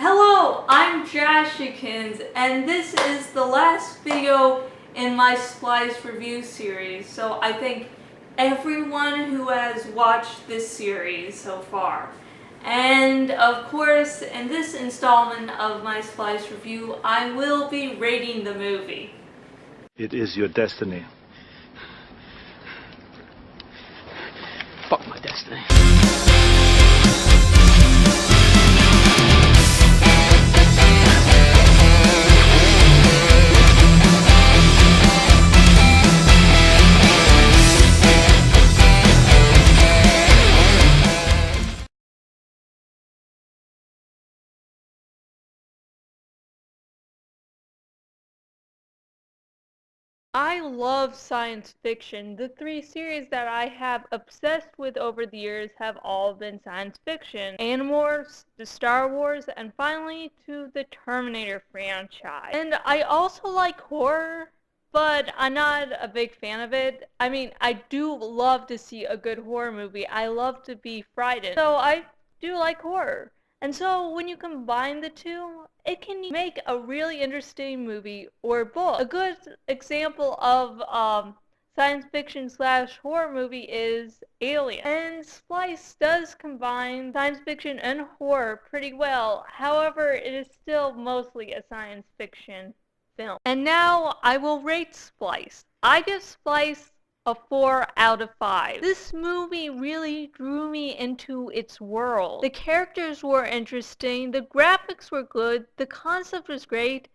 Hello, I'm Jashykins, and this is the last video in my Splice review series. So I thank everyone who has watched this series so far. And of course, in this installment of my Splice review, I will be rating the movie. It is your destiny. Fuck my destiny. I love science fiction. The three series that I have obsessed with over the years have all been science fiction. Animorphs, the Star Wars, and finally to the Terminator franchise. And I also like horror, but I'm not a big fan of it. I mean, I do love to see a good horror movie. I love to be frightened. So I do like horror. And so when you combine the two, it can make a really interesting movie or book. A good example of science fiction / horror movie is Alien. And Splice does combine science fiction and horror pretty well. However, it is still mostly a science fiction film. And now I will rate Splice. I give Splice a 4 out of 5. This movie really drew me into its world. The characters were interesting, the graphics were good, the concept was great,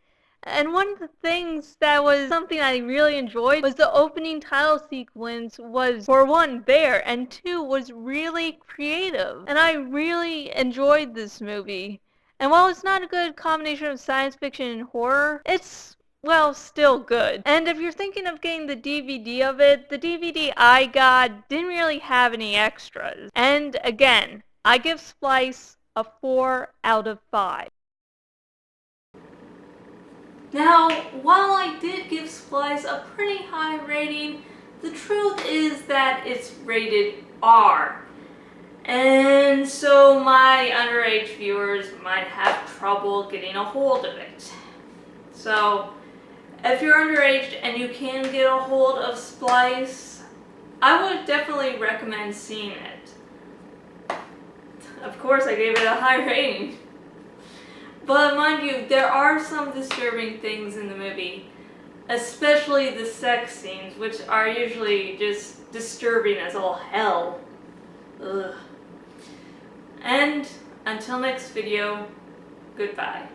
and one of the things that was something I really enjoyed was the opening title sequence was, for one, there, and two, was really creative. And I really enjoyed this movie. And while it's not a good combination of science fiction and horror, it's still good. And if you're thinking of getting the DVD of it, the DVD I got didn't really have any extras. And again, I give Splice a 4 out of 5. Now, while I did give Splice a pretty high rating, the truth is that it's rated R. And so my underage viewers might have trouble getting a hold of it. So, if you're underage and you can get a hold of Splice, I would definitely recommend seeing it. Of course, I gave it a high rating. But mind you, there are some disturbing things in the movie, especially the sex scenes, which are usually just disturbing as all hell. Ugh. And until next video, goodbye.